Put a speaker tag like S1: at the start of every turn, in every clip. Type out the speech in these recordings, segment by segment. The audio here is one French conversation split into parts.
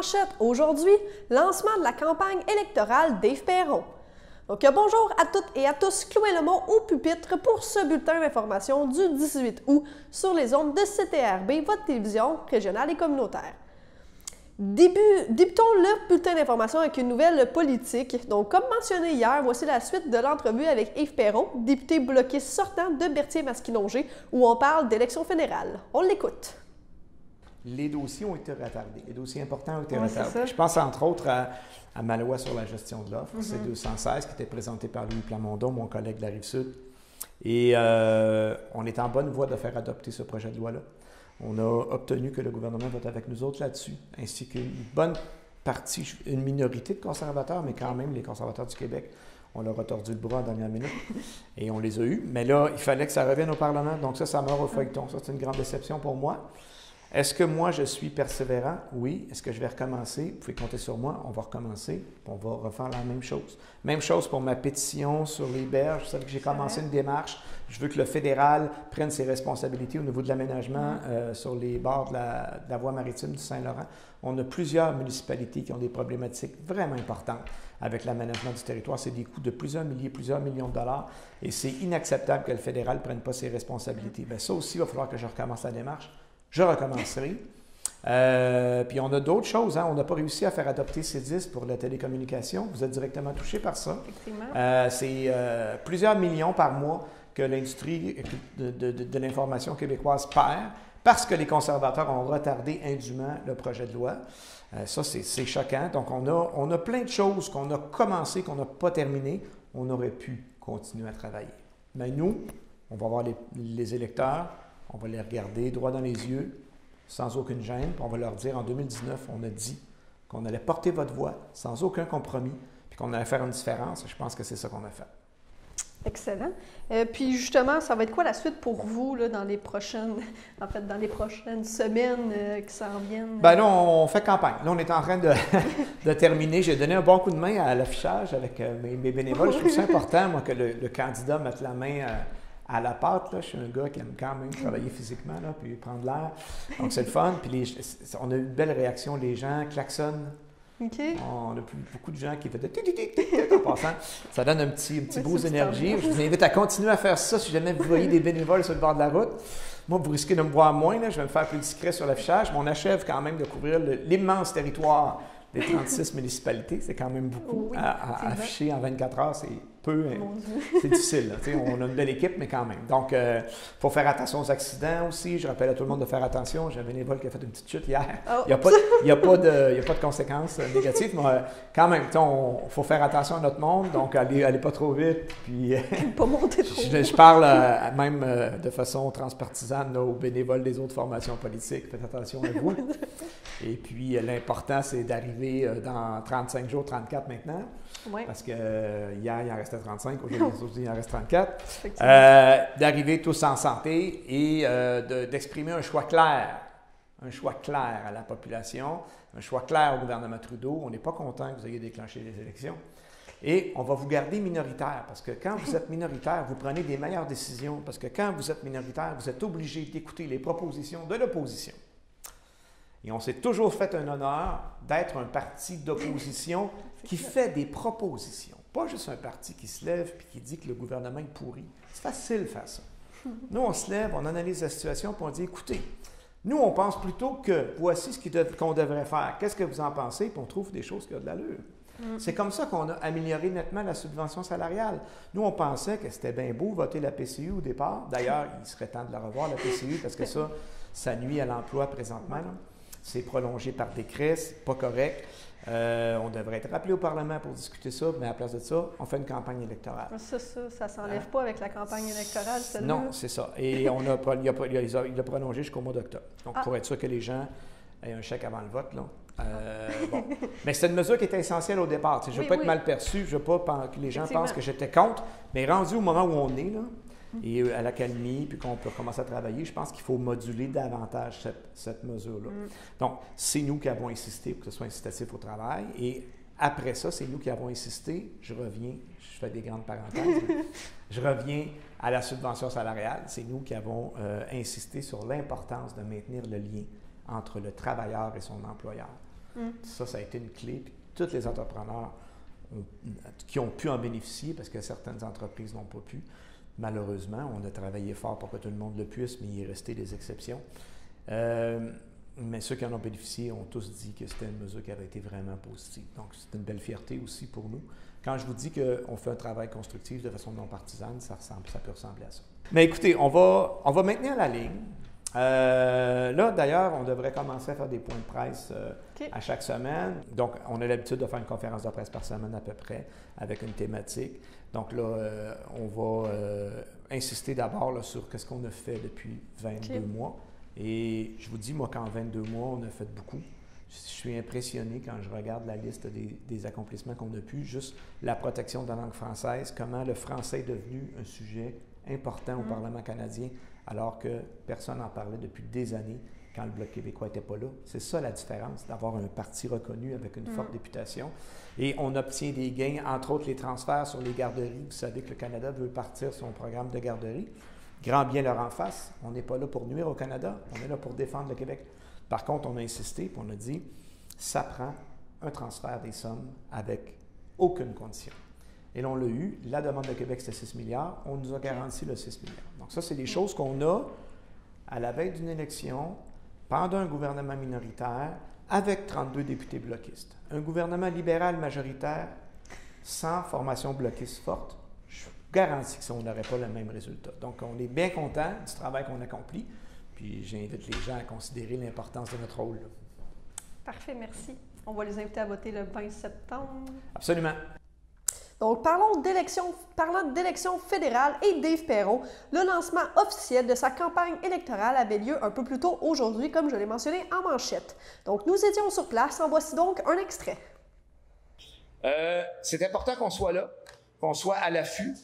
S1: manchettes aujourd'hui, lancement de la campagne électorale d'Yves Perron. Donc bonjour à toutes et à tous, Chloé Lemont au pupitre pour ce bulletin d'information du 18 août sur les ondes de CTRB, votre télévision régionale et communautaire. Débutons le bulletin d'information avec une nouvelle politique. Donc, comme mentionné hier, voici la suite de l'entrevue avec Yves Perron, député bloquiste sortant de Berthier-Masquinongé, où on parle d'élections fédérales. On l'écoute.
S2: Les dossiers ont été retardés. Les dossiers importants ont été retardés. Je pense entre autres à ma loi sur la gestion de l'offre, C-216, qui était présentée par Louis Plamondon, mon collègue de la Rive-Sud. Et on est en bonne voie de faire adopter ce projet de loi-là. On a obtenu que le gouvernement vote avec nous autres là-dessus, ainsi qu'une bonne partie, une minorité de conservateurs, mais quand même les conservateurs du Québec. On leur a tordu le bras en dernière minute et on les a eus. Mais là, il fallait que ça revienne au Parlement. Donc ça meurt au feuilleton. Ça, c'est une grande déception pour moi. Est-ce que moi, je suis persévérant? Oui. Est-ce que je vais recommencer? Vous pouvez compter sur moi. On va recommencer. On va refaire la même chose. Même chose pour ma pétition sur les berges. Vous savez que j'ai commencé une démarche. Je veux que le fédéral prenne ses responsabilités au niveau de l'aménagement sur les bords de la voie maritime du Saint-Laurent. On a plusieurs municipalités qui ont des problématiques vraiment importantes avec l'aménagement du territoire. C'est des coûts de plusieurs millions de dollars et c'est inacceptable que le fédéral ne prenne pas ses responsabilités. Bien, ça aussi, il va falloir que je recommence la démarche. Je recommencerai. Puis on a d'autres choses. Hein? On n'a pas réussi à faire adopter C10 pour la télécommunication. Vous êtes directement touché par ça.
S1: Effectivement.
S2: C'est plusieurs millions par mois que l'industrie de l'information québécoise perd parce que les conservateurs ont retardé indûment le projet de loi. Ça, c'est choquant. Donc, on a plein de choses qu'on a commencé, qu'on n'a pas terminées. On aurait pu continuer à travailler. Mais nous, on va voir les électeurs. On va les regarder droit dans les yeux, sans aucune gêne, puis on va leur dire, en 2019, on a dit qu'on allait porter votre voix sans aucun compromis, puis qu'on allait faire une différence. Je pense que c'est ça qu'on a fait.
S1: Excellent. Puis justement, ça va être quoi la suite pour vous là, dans les prochaines semaines qui s'en viennent?
S2: Bien là, on fait campagne. Là, on est en train de terminer. J'ai donné un bon coup de main à l'affichage avec mes bénévoles. Je trouve ça important, moi, que le candidat mette la main à la pâte. Là. Je suis un gars qui aime quand même travailler physiquement, là, puis prendre l'air. Donc, c'est le fun. Puis on a eu une belle réaction. Les gens klaxonnent.
S1: Okay.
S2: On a beaucoup de gens qui faisaient en passant. Ça donne un petit boost d'énergie. Je vous invite à continuer à faire ça si jamais vous voyez des bénévoles sur le bord de la route. Moi, vous risquez de me voir moins. Là. Je vais me faire plus discret sur l'affichage. Mais on achève quand même de couvrir l'immense territoire des 36 municipalités. C'est quand même beaucoup à afficher en 24 heures. C'est peu. C'est difficile. Là. On a une belle équipe, mais quand même. Donc, il faut faire attention aux accidents aussi. Je rappelle à tout le monde de faire attention. J'ai un bénévole qui a fait une petite chute hier. Il n'y a pas de conséquences négatives, mais quand même, il faut faire attention à notre monde. Donc, allez pas trop vite. Puis,
S1: pas monter trop vite.
S2: Je parle même de façon transpartisane là, aux bénévoles des autres formations politiques. Faites attention à vous. Et puis, l'important, c'est d'arriver dans 35 jours, 34 maintenant.
S1: Oui.
S2: Parce que hier, il en restait 35, aujourd'hui, il en reste 34. D'arriver tous en santé et d'exprimer un choix clair à la population, un choix clair au gouvernement Trudeau. On n'est pas content que vous ayez déclenché les élections. Et on va vous garder minoritaire, parce que quand vous êtes minoritaire, vous prenez des meilleures décisions, parce que quand vous êtes minoritaire, vous êtes obligé d'écouter les propositions de l'opposition. Et on s'est toujours fait un honneur d'être un parti d'opposition qui fait des propositions. Pas juste un parti qui se lève et qui dit que le gouvernement est pourri. C'est facile de faire ça. Nous, on se lève, on analyse la situation et on dit, écoutez, nous, on pense plutôt que voici ce qu'on devrait faire. Qu'est-ce que vous en pensez? Puis on trouve des choses qui ont de l'allure. C'est comme ça qu'on a amélioré nettement la subvention salariale. Nous, on pensait que c'était bien beau voter la PCU au départ. D'ailleurs, il serait temps de la revoir, la PCU, parce que ça nuit à l'emploi présentement. Là. C'est prolongé par décret, c'est pas correct. On devrait être rappelé au Parlement pour discuter ça, mais à la place de ça, on fait une campagne électorale.
S1: Ça s'enlève pas avec la campagne électorale, celle-là?
S2: Non, c'est ça. Et il a prolongé jusqu'au mois d'octobre. Donc, pour être sûr que les gens aient un chèque avant le vote, là. Bon. Mais c'est une mesure qui était essentielle au départ. Je ne veux pas être mal perçu, je ne veux pas que les gens pensent que j'étais contre, mais rendu au moment où on est, là, et à l'accalmie, puis qu'on peut commencer à travailler, je pense qu'il faut moduler davantage cette mesure-là. Donc, c'est nous qui avons insisté pour que ce soit incitatif au travail. Et après ça, c'est nous qui avons insisté. Je fais des grandes parenthèses, je reviens à la subvention salariale. C'est nous qui avons insisté sur l'importance de maintenir le lien entre le travailleur et son employeur. Ça a été une clé. Puis tous les entrepreneurs qui ont pu en bénéficier, parce que certaines entreprises n'ont pas pu, malheureusement, on a travaillé fort pour que tout le monde le puisse, mais il est resté des exceptions. Mais ceux qui en ont bénéficié ont tous dit que c'était une mesure qui avait été vraiment positive. Donc, c'est une belle fierté aussi pour nous. Quand je vous dis qu'on fait un travail constructif de façon non partisane, ça peut ressembler à ça. Mais écoutez, on va maintenir la ligne. Là, d'ailleurs, on devrait commencer à faire des points de presse à chaque semaine. Donc, on a l'habitude de faire une conférence de presse par semaine à peu près, avec une thématique. Donc là, on va insister d'abord sur ce qu'on a fait depuis 22 mois. Et je vous dis, moi, qu'en 22 mois, on a fait beaucoup. Je suis impressionné quand je regarde la liste des accomplissements qu'on a pu. Juste la protection de la langue française, comment le français est devenu un sujet important au Parlement canadien, alors que personne n'en parlait depuis des années quand le Bloc québécois n'était pas là. C'est ça la différence, d'avoir un parti reconnu avec une forte réputation. Et on obtient des gains, entre autres les transferts sur les garderies. Vous savez que le Canada veut partir son programme de garderie. Grand bien leur en face. On n'est pas là pour nuire au Canada, on est là pour défendre le Québec. Par contre, on a insisté et on a dit, ça prend un transfert des sommes avec aucune condition. Et là, on l'a eu. La demande de Québec, c'était 6 milliards. On nous a garanti le 6 milliards. Donc ça, c'est des choses qu'on a à la veille d'une élection, pendant un gouvernement minoritaire, avec 32 députés bloquistes. Un gouvernement libéral majoritaire, sans formation bloquiste forte, je vous garantis que ça, on n'aurait pas le même résultat. Donc, on est bien content du travail qu'on accomplit. Puis, j'invite les gens à considérer l'importance de notre rôle.
S1: Parfait, merci. On va les inviter à voter le 20 septembre.
S2: Absolument.
S1: Donc, parlant d'élections fédérales et Dave Perron, le lancement officiel de sa campagne électorale avait lieu un peu plus tôt aujourd'hui, comme je l'ai mentionné en manchette. Donc, nous étions sur place. En voici donc un extrait.
S3: C'est important qu'on soit là, qu'on soit à l'affût.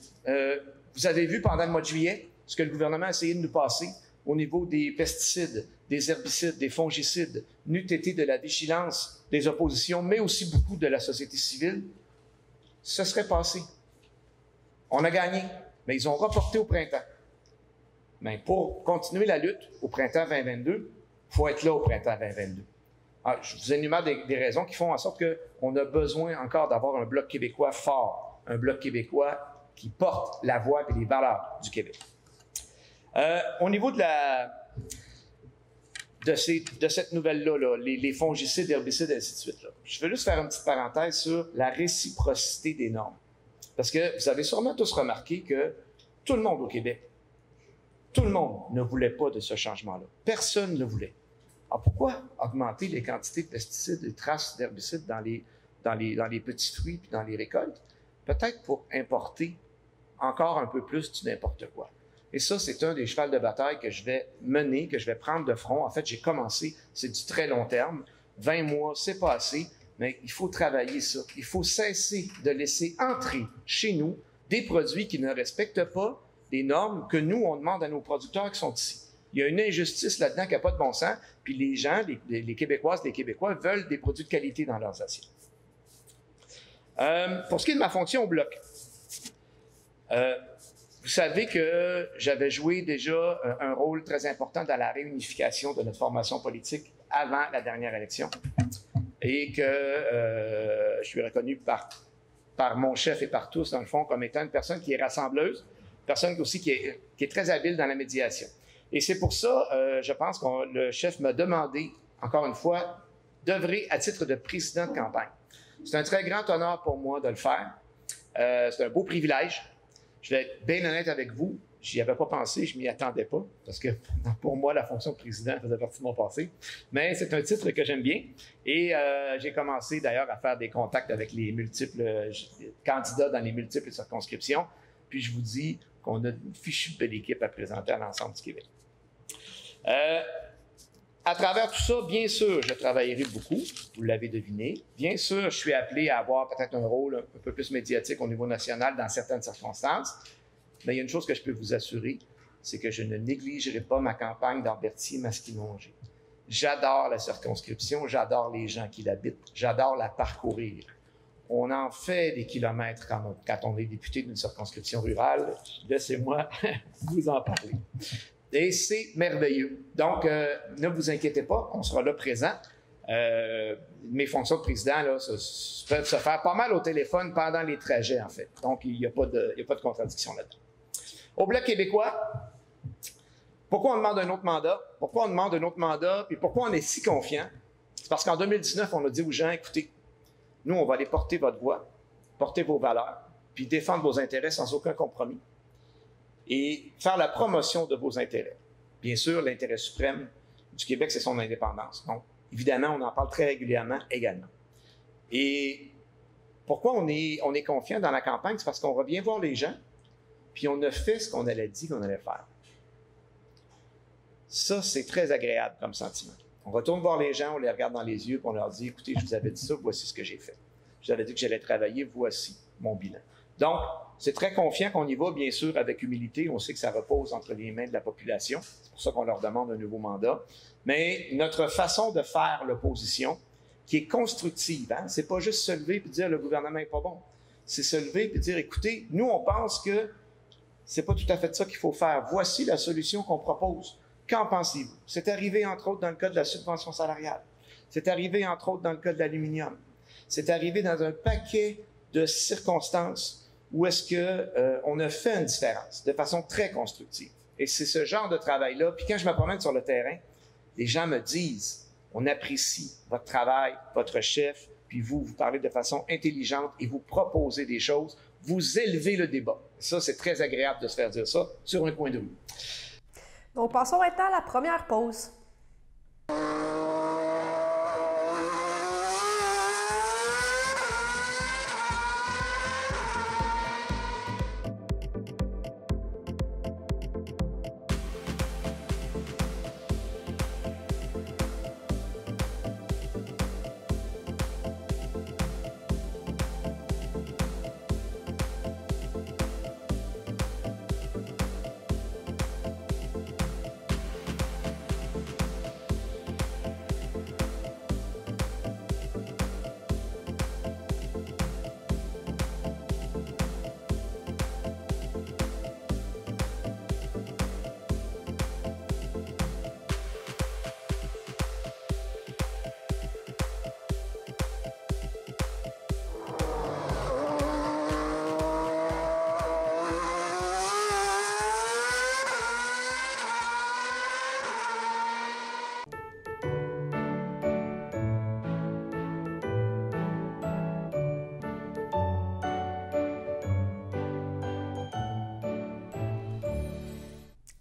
S3: Vous avez vu pendant le mois de juillet ce que le gouvernement a essayé de nous passer au niveau des pesticides, des herbicides, des fongicides, n'eût été de la vigilance des oppositions, mais aussi beaucoup de la société civile. Ce serait passé. On a gagné, mais ils ont reporté au printemps. Mais pour continuer la lutte au printemps 2022, il faut être là au printemps 2022. Alors, je vous énumère des raisons qui font en sorte qu'on a besoin encore d'avoir un Bloc québécois fort, un Bloc québécois qui porte la voix et les valeurs du Québec. Au niveau de cette nouvelle-là, les fongicides, herbicides, et ainsi de suite, là, je veux juste faire une petite parenthèse sur la réciprocité des normes. Parce que vous avez sûrement tous remarqué que tout le monde au Québec, tout le monde ne voulait pas de ce changement-là. Personne ne le voulait. Alors pourquoi augmenter les quantités de pesticides et traces d'herbicides dans les petits fruits et dans les récoltes? Peut-être pour importer encore un peu plus du n'importe quoi. Et ça, c'est un des chevals de bataille que je vais mener, que je vais prendre de front. En fait, j'ai commencé, c'est du très long terme. 20 mois, c'est pas assez, mais il faut travailler ça. Il faut cesser de laisser entrer chez nous des produits qui ne respectent pas les normes que nous, on demande à nos producteurs qui sont ici. Il y a une injustice là-dedans qui n'a pas de bon sens, puis les gens, les Québécoises, les Québécois veulent des produits de qualité dans leurs assiettes. Pour ce qui est de ma fonction au Bloc, vous savez que j'avais joué déjà un rôle très important dans la réunification de notre formation politique avant la dernière élection et que je suis reconnu par mon chef et par tous, dans le fond, comme étant une personne qui est rassembleuse, une personne aussi qui est très habile dans la médiation. Et c'est pour ça, je pense que le chef m'a demandé, encore une fois, d'œuvrer à titre de président de campagne. C'est un très grand honneur pour moi de le faire. C'est un beau privilège. Je vais être bien honnête avec vous, j'y avais pas pensé, je m'y attendais pas, parce que pour moi, la fonction de président faisait partie de mon passé. Mais c'est un titre que j'aime bien. Et j'ai commencé d'ailleurs à faire des contacts avec les multiples candidats dans les multiples circonscriptions. Puis je vous dis qu'on a une fichue belle équipe à présenter à l'ensemble du Québec. À travers tout ça, bien sûr, je travaillerai beaucoup, vous l'avez deviné. Bien sûr, je suis appelé à avoir peut-être un rôle un peu plus médiatique au niveau national dans certaines circonstances. Mais il y a une chose que je peux vous assurer, c'est que je ne négligerai pas ma campagne d'Albertier-Masquinongé. J'adore la circonscription, j'adore les gens qui l'habitent, j'adore la parcourir. On en fait des kilomètres quand on est député d'une circonscription rurale. Laissez-moi vous en parler. Et c'est merveilleux. Donc, ne vous inquiétez pas, on sera là présent. Mes fonctions de président là, peuvent se faire pas mal au téléphone pendant les trajets, en fait. Donc, il n'y a pas de contradiction là-dedans. Au Bloc québécois, pourquoi on demande un autre mandat? Pourquoi on demande un autre mandat? Puis pourquoi on est si confiant? C'est parce qu'en 2019, on a dit aux gens, écoutez, nous, on va aller porter votre voix, porter vos valeurs, puis défendre vos intérêts sans aucun compromis. Et faire la promotion de vos intérêts. Bien sûr, l'intérêt suprême du Québec, c'est son indépendance. Donc, évidemment, on en parle très régulièrement également. Et pourquoi on est confiant dans la campagne? C'est parce qu'on va bien voir les gens, puis on a fait ce qu'on allait dire qu'on allait faire. Ça, c'est très agréable comme sentiment. On retourne voir les gens, on les regarde dans les yeux, puis on leur dit, écoutez, je vous avais dit ça, voici ce que j'ai fait. Je vous avais dit que j'allais travailler, voici mon bilan. Donc, c'est très confiant qu'on y va, bien sûr, avec humilité. On sait que ça repose entre les mains de la population. C'est pour ça qu'on leur demande un nouveau mandat. Mais notre façon de faire l'opposition, qui est constructive, hein? C'est pas juste se lever et dire le gouvernement n'est pas bon. C'est se lever et dire, écoutez, nous, on pense que c'est pas tout à fait ça qu'il faut faire. Voici la solution qu'on propose. Qu'en pensez-vous? C'est arrivé, entre autres, dans le cas de la subvention salariale. C'est arrivé, entre autres, dans le cas de l'aluminium. C'est arrivé dans un paquet de circonstances où est-ce qu'on a fait une différence de façon très constructive. Et c'est ce genre de travail-là. Puis quand je me promène sur le terrain, les gens me disent, on apprécie votre travail, votre chef, puis vous parlez de façon intelligente et vous proposez des choses, vous élevez le débat. Ça, c'est très agréable de se faire dire ça sur un coin de rue.
S1: Donc, passons maintenant à la première pause.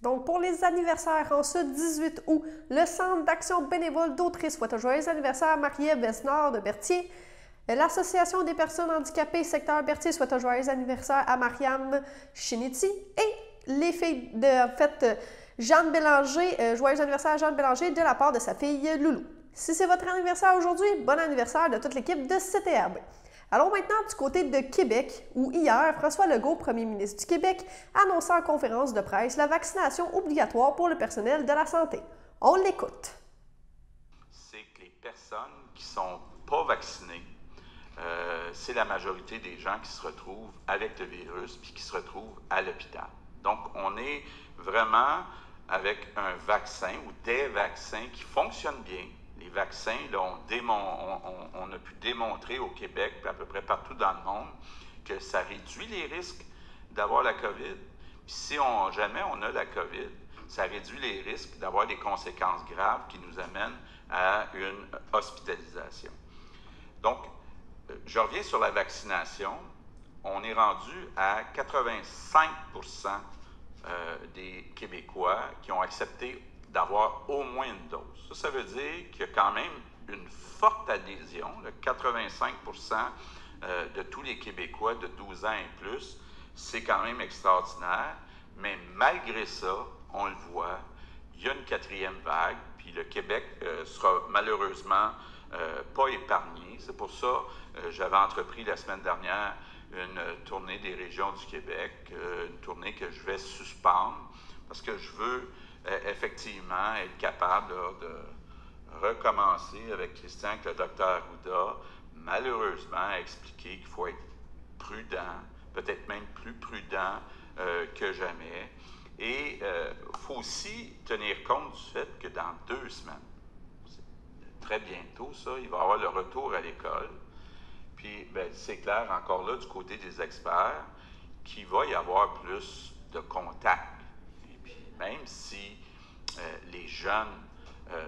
S1: Donc, pour les anniversaires, en ce 18 août, le Centre d'action bénévole d'Autrice souhaite un joyeux anniversaire à Marie-Ève Besnard de Berthier. L'Association des personnes handicapées secteur Berthier souhaite un joyeux anniversaire à Mariam Chiniti. Et les filles de, Jeanne Bélanger, joyeux anniversaire à Jeanne Bélanger de la part de sa fille Loulou. Si c'est votre anniversaire aujourd'hui, bon anniversaire de toute l'équipe de CTRB. Allons maintenant du côté de Québec, où hier, François Legault, premier ministre du Québec, annonçait en conférence de presse la vaccination obligatoire pour le personnel de la santé. On l'écoute.
S4: C'est que les personnes qui ne sont pas vaccinées, c'est la majorité des gens qui se retrouvent avec le virus puis qui se retrouvent à l'hôpital. Donc, on est vraiment avec un vaccin ou des vaccins qui fonctionnent bien. Les vaccins, là, on a pu démontrer au Québec, puis à peu près partout dans le monde, que ça réduit les risques d'avoir la COVID. Puis si jamais on a la COVID, ça réduit les risques d'avoir des conséquences graves qui nous amènent à une hospitalisation. Donc, je reviens sur la vaccination. On est rendu à 85% des Québécois qui ont accepté d'avoir au moins une dose. Ça veut dire qu'il y a quand même une forte adhésion, 85% de tous les Québécois de 12 ans et plus. C'est quand même extraordinaire, mais malgré ça, on le voit, il y a une quatrième vague, puis le Québec sera malheureusement pas épargné. C'est pour ça que j'avais entrepris la semaine dernière une tournée des régions du Québec, une tournée que je vais suspendre, parce que je veux effectivement être capable là, de recommencer avec Christian, avec le docteur Arruda, malheureusement expliquer qu'il faut être prudent, peut-être même plus prudent que jamais. Et il faut aussi tenir compte du fait que dans 2 semaines, le très bientôt, ça. Il va y avoir le retour à l'école. Puis, bien, c'est clair, encore là, du côté des experts, qu'il va y avoir plus de contacts. Et puis, même si les jeunes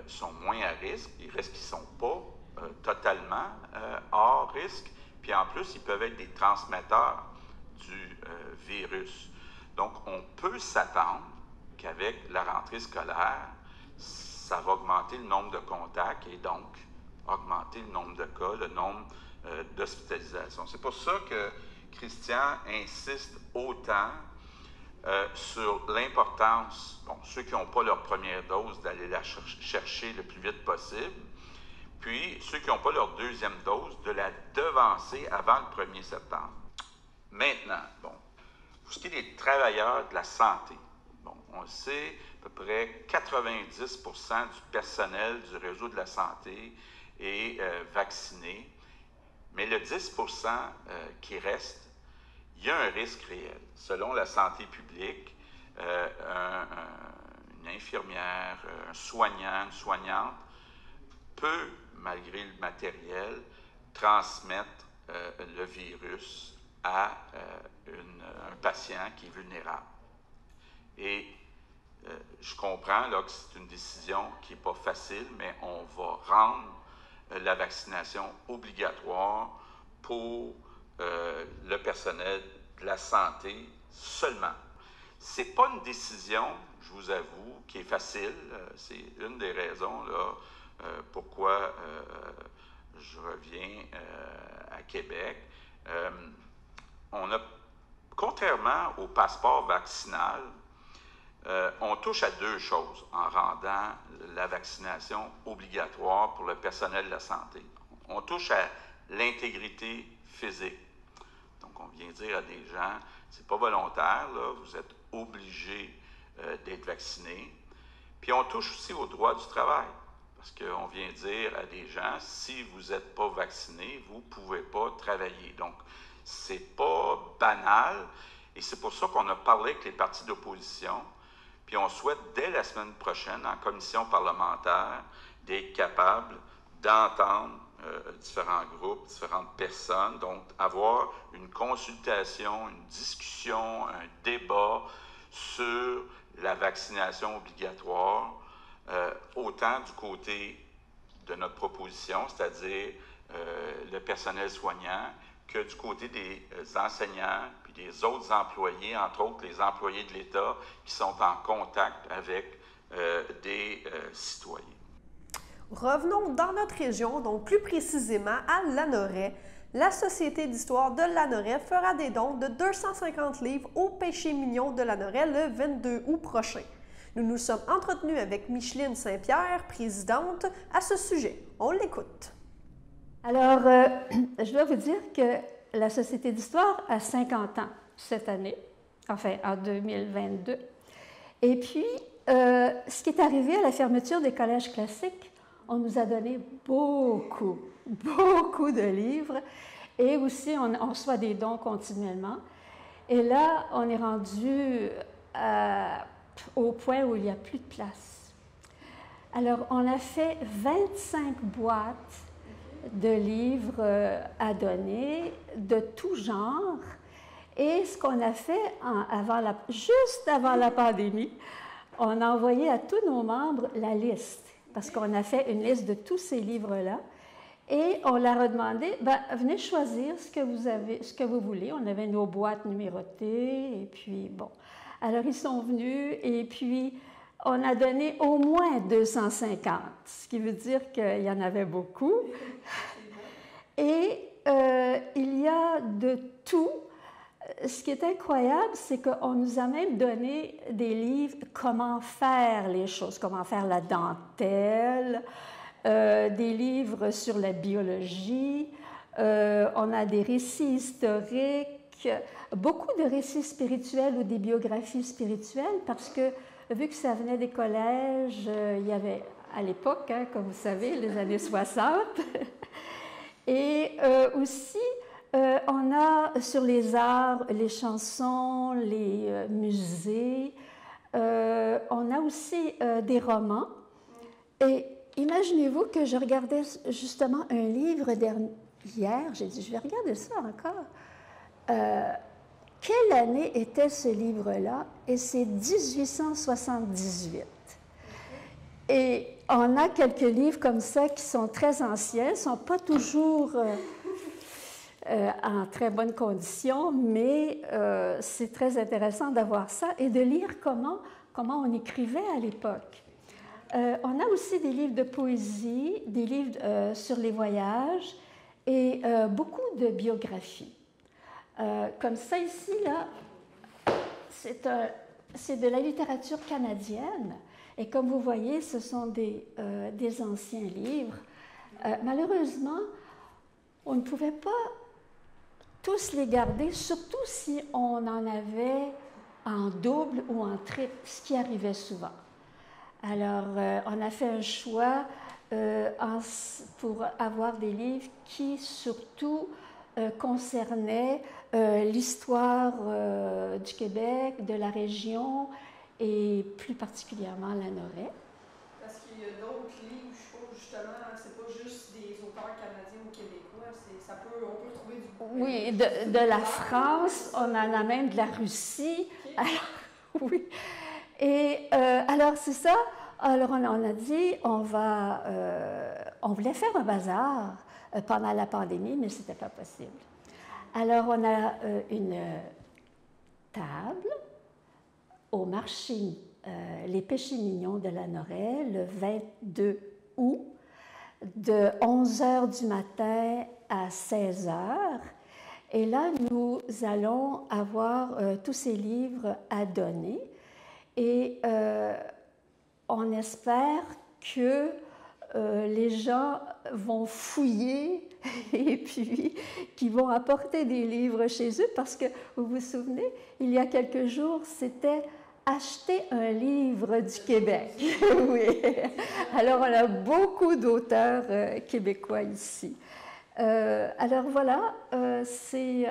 S4: sont moins à risque, il reste qu'ils ne sont pas totalement hors risque. Puis, en plus, ils peuvent être des transmetteurs du virus. Donc, on peut s'attendre qu'avec la rentrée scolaire, ça va augmenter le nombre de contacts et donc augmenter le nombre de cas, le nombre d'hospitalisations. C'est pour ça que Christian insiste autant sur l'importance, bon, ceux qui n'ont pas leur première dose, d'aller la chercher le plus vite possible, puis ceux qui n'ont pas leur deuxième dose, de la devancer avant le 1er septembre. Maintenant, bon, pour ce qui est des travailleurs de la santé, bon, on sait à peu près 90% du personnel du réseau de la santé est vacciné, mais le 10% qui reste, il y a un risque réel. Selon la santé publique, une infirmière, un soignant, une soignante peut, malgré le matériel, transmettre le virus à un patient qui est vulnérable. Et je comprends là, que c'est une décision qui n'est pas facile, mais on va rendre la vaccination obligatoire pour le personnel de la santé seulement. Ce n'est pas une décision, je vous avoue, qui est facile. C'est une des raisons là, pourquoi je reviens à Québec. Contrairement au passeport vaccinal, on touche à deux choses en rendant la vaccination obligatoire pour le personnel de la santé. On touche à l'intégrité physique. Donc, on vient dire à des gens, c'est pas volontaire, là, vous êtes obligés d'être vaccinés. Puis, on touche aussi au droit du travail. Parce qu'on vient dire à des gens, si vous n'êtes pas vacciné, vous ne pouvez pas travailler. Donc, c'est pas banal. Et c'est pour ça qu'on a parlé avec les partis d'opposition. Puis on souhaite, dès la semaine prochaine, en commission parlementaire, d'être capable d'entendre différents groupes, différentes personnes, donc avoir une consultation, une discussion, un débat sur la vaccination obligatoire, autant du côté de notre proposition, c'est-à-dire le personnel soignant, que du côté des enseignants, puis des autres employés, entre autres les employés de l'État qui sont en contact avec des citoyens.
S1: Revenons dans notre région, donc plus précisément à Lanoraie. La Société d'histoire de Lanoraie fera des dons de 250 livres au péché mignon de Lanoraie le 22 août prochain. Nous nous sommes entretenus avec Micheline Saint-Pierre, présidente, à ce sujet. On l'écoute.
S5: Alors, je dois vous dire que la Société d'histoire a 50 ans cette année, enfin en 2022. Et puis, ce qui est arrivé à la fermeture des collèges classiques, on nous a donné beaucoup de livres et aussi on reçoit des dons continuellement. Et là, on est rendu au point où il n'y a plus de place. Alors, on a fait 25 boîtes de livres à donner, de tout genre. Et ce qu'on a fait juste avant la pandémie, on a envoyé à tous nos membres la liste, parce qu'on a fait une liste de tous ces livres-là. Et on leur a demandé, venez choisir ce que vous voulez. On avait nos boîtes numérotées, et puis bon. Alors, ils sont venus, et puis on a donné au moins 250, ce qui veut dire qu'il y en avait beaucoup. Et il y a de tout. Ce qui est incroyable, c'est qu'on nous a même donné des livres comment faire les choses, comment faire la dentelle, des livres sur la biologie, on a des récits historiques, beaucoup de récits spirituels ou des biographies spirituelles, parce que vu que ça venait des collèges, il y avait à l'époque, comme vous savez, les années 60, et aussi on a sur les arts, les chansons, les musées, on a aussi des romans, et imaginez-vous que je regardais justement un livre hier, j'ai dit, je vais regarder ça encore. Quelle année était ce livre-là? Et c'est 1878. Et on a quelques livres comme ça qui sont très anciens, ne sont pas toujours en très bonne condition, mais c'est très intéressant d'avoir ça et de lire comment on écrivait à l'époque. On a aussi des livres de poésie, des livres sur les voyages et beaucoup de biographies. Comme ça ici, là, c'est de la littérature canadienne. Et comme vous voyez, ce sont des anciens livres. Malheureusement, on ne pouvait pas tous les garder, surtout si on en avait en double ou en triple, ce qui arrivait souvent. Alors, on a fait un choix pour avoir des livres qui, surtout, concernaient l'histoire du Québec, de la région, et plus particulièrement la Noret.
S1: Parce qu'il y a d'autres livres, je trouve, justement, c'est pas juste des auteurs canadiens ou québécois, on peut trouver du...
S5: Oui, de la France, on en a même de la Russie. Okay. Alors, oui. Et alors, c'est ça. Alors, on a dit, on voulait faire un bazar pendant la pandémie, mais ce n'était pas possible. Alors, on a une table au marché Les Péchés Mignons de la Noret, le 22 août, de 11h du matin à 16h. Et là, nous allons avoir tous ces livres à donner. Et on espère que les gens vont fouiller et puis qu'ils vont apporter des livres chez eux parce que, vous vous souvenez, il y a quelques jours, c'était acheter un livre du Québec. Oui. Alors, on a beaucoup d'auteurs québécois ici. Alors voilà, c'est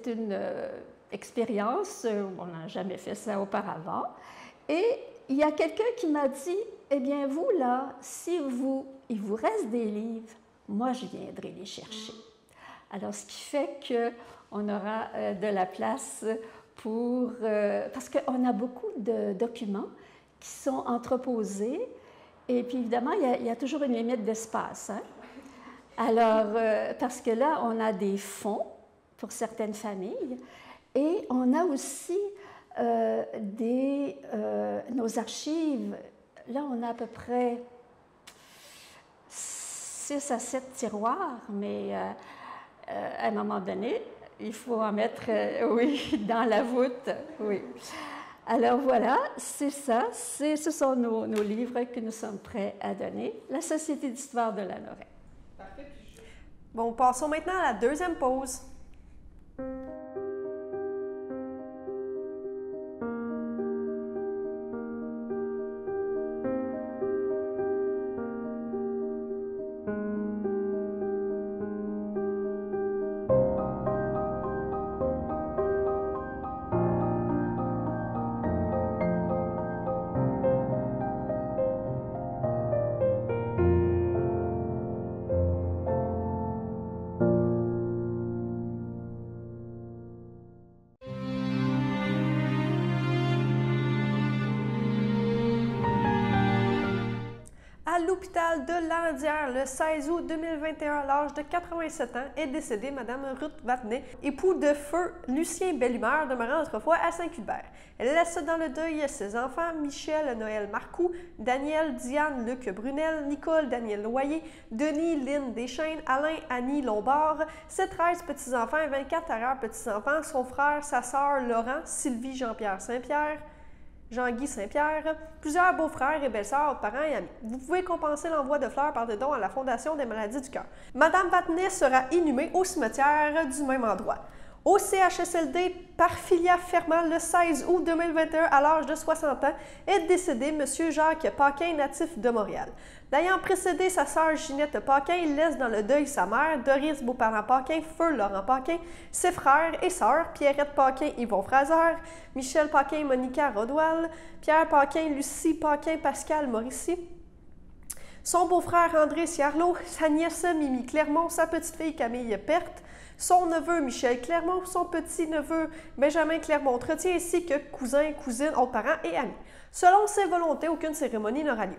S5: une expérience, on n'a jamais fait ça auparavant. Et il y a quelqu'un qui m'a dit, eh bien vous là, si il vous reste des livres, moi je viendrai les chercher. Alors ce qui fait qu'on aura de la place pour... parce qu'on a beaucoup de documents qui sont entreposés, et puis évidemment, il y a toujours une limite d'espace. Hein? Alors, parce que là, on a des fonds pour certaines familles, et on a aussi nos archives. Là, on a à peu près 6 à 7 tiroirs, mais à un moment donné, il faut en mettre, oui, dans la voûte, oui. Alors voilà, c'est ça, ce sont nos livres que nous sommes prêts à donner. La Société d'histoire de la Noret.
S1: Parfait. Bon, passons maintenant à la deuxième pause. À l'hôpital de Landière, le 16 août 2021, à l'âge de 87 ans, est décédée Mme Ruth Vatnet, époux de feu Lucien Bellumeur, demeurant autrefois à Saint-Cuthbert. Elle laisse dans le deuil ses enfants Michel Noël Marcoux, Daniel Diane Luc Brunel, Nicole Daniel Loyer, Denis Lynn Deschaines, Alain Annie Lombard, ses 13 petits-enfants et 24 arrière-petits-enfants, son frère, sa sœur Laurent, Sylvie Jean-Pierre Saint-Pierre, Jean-Guy Saint-Pierre, plusieurs beaux-frères et belles-sœurs, parents et amis. Vous pouvez compenser l'envoi de fleurs par des dons à la Fondation des maladies du cœur. Madame Vatnet sera inhumée au cimetière du même endroit. Au CHSLD Parfilia Fermant, le 16 août 2021, à l'âge de 60 ans, est décédé M. Jacques Paquin, natif de Montréal. L'ayant précédé sa sœur Ginette Paquin, il laisse dans le deuil sa mère, Doris Beauparent-Paquin, feu Laurent Paquin, ses frères et sœurs, Pierrette Paquin, Yvon Fraser, Michel Paquin, Monica Rodoil, Pierre Paquin, Lucie Paquin, Pascal Mauricy, son beau-frère André Ciarlot, sa nièce Mimi Clermont, sa petite-fille Camille Perte, son neveu Michel Clermont, son petit-neveu Benjamin Clermont-Trottier, ainsi que cousins, cousines, autres parents et amis. Selon ses volontés, aucune cérémonie n'aura lieu.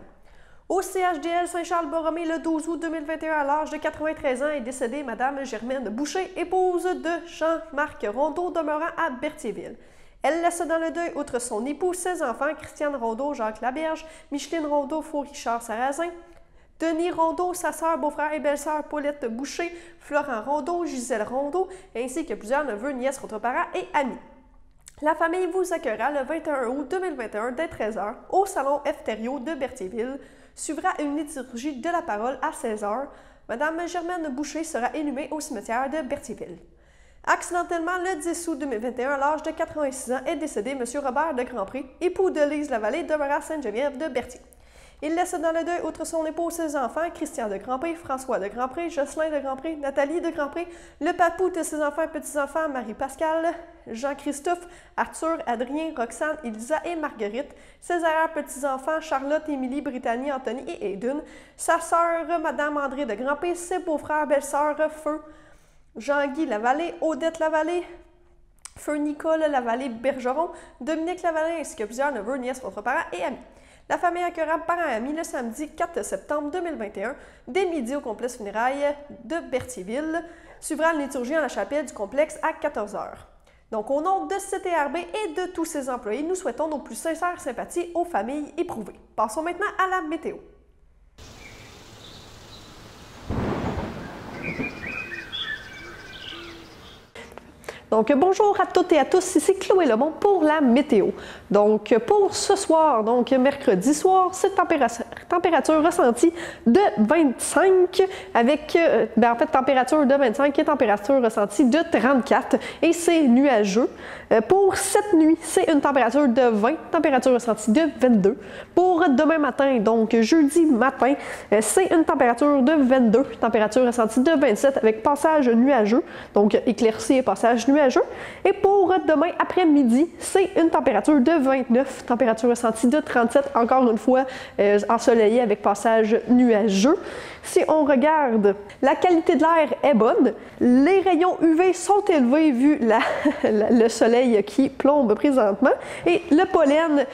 S1: Au CHDL Saint-Charles-Borromée, le 12 août 2021, à l'âge de 93 ans, est décédée Mme Germaine Boucher, épouse de Jean-Marc Rondeau, demeurant à Berthierville. Elle laisse dans le deuil, outre son époux, ses enfants, Christiane Rondeau, Jacques Laberge, Micheline Rondeau, Faux-Richard Sarrazin, Denis Rondeau, sa sœur, beau-frère et belle-sœur Paulette Boucher, Florent Rondeau, Gisèle Rondeau, ainsi que plusieurs neveux, nièces, autres parents et amis. La famille vous accueillera le 21 août 2021 dès 13h au salon F. Thériault de Berthierville. Suivra une liturgie de la parole à 16h. Madame Germaine Boucher sera inhumée au cimetière de Berthierville. Accidentellement, le 10 août 2021, à l'âge de 86 ans, est décédé M. Robert de Grandpré, époux de Lise Lavallée, demeurant à Sainte-Geneviève de Berthier. Il laisse dans le deuil, outre son épouse, ses enfants, Christian de Grandpré, François de Grandpré, Jocelyn de Grandpré, Nathalie de Grandpré, le papou de ses enfants et petits-enfants, Marie-Pascale, Jean-Christophe, Arthur, Adrien, Roxane, Elisa et Marguerite, ses arrière-petits-enfants, Charlotte, Émilie, Brittany, Anthony et Aiden, sa sœur, Madame André de Grandpré, ses beaux-frères, belles-sœurs, Feu, Jean-Guy Lavallée, Odette Lavallée, Feu Nicole Lavallée Bergeron, Dominique Lavallée, ainsi que plusieurs neveux, nièces, autres parents et amis. La famille accueillera parents et amis le samedi 4 septembre 2021, dès midi au complexe funérailles de Berthierville. Suivra la liturgie en la chapelle du complexe à 14h. Donc, au nom de CTRB et de tous ses employés, nous souhaitons nos plus sincères sympathies aux familles éprouvées. Passons maintenant à la météo. Donc, bonjour à toutes et à tous, ici Chloé Lebon pour la météo. Donc, pour ce soir, donc mercredi soir, cette température ressentie de 25 avec, en fait, température de 25 et température ressentie de 34 et c'est nuageux. Pour cette nuit, c'est une température de 20, température ressentie de 22. Pour demain matin, donc jeudi matin, c'est une température de 22, température ressentie de 27 avec passage nuageux, donc éclairci et passage nuageux. Et pour demain après-midi, c'est une température de 29, température ressentie de 37, encore une fois ensoleillé avec passage nuageux. Si on regarde, la qualité de l'air est bonne, les rayons UV sont élevés vu le soleil qui plombe présentement et le pollen,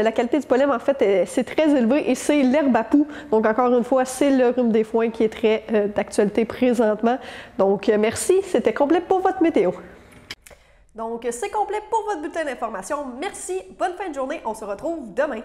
S1: la qualité du pollen en fait c'est très élevé et c'est l'herbe à poux. Donc encore une fois, c'est le rhume des foins qui est très d'actualité présentement. Donc merci, c'était complet pour votre météo. Donc c'est complet pour votre bulletin d'information. Merci, bonne fin de journée, on se retrouve demain.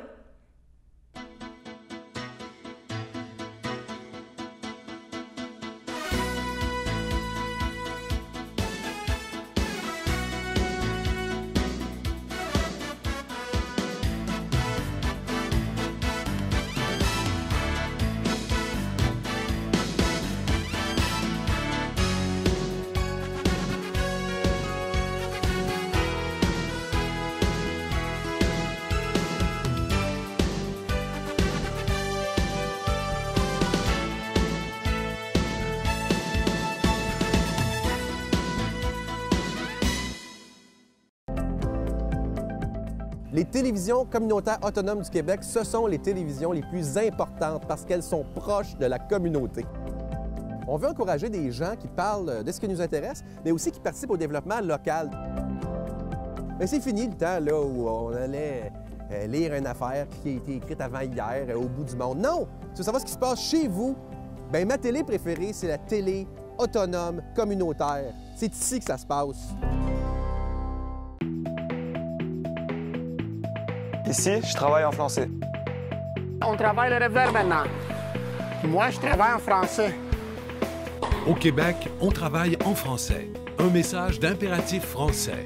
S6: Les télévisions communautaires autonomes du Québec, ce sont les télévisions les plus importantes parce qu'elles sont proches de la communauté. On veut encourager des gens qui parlent de ce qui nous intéresse, mais aussi qui participent au développement local. Mais c'est fini le temps là, où on allait lire une affaire qui a été écrite avant hier au bout du monde. Non! Tu veux savoir ce qui se passe chez vous? Bien, ma télé préférée, c'est la télé autonome communautaire. C'est ici que ça se passe.
S7: Ici, je travaille en français.
S8: On travaille le reverb maintenant. Moi, je travaille en français.
S9: Au Québec, on travaille en français. Un message d'Impératif français.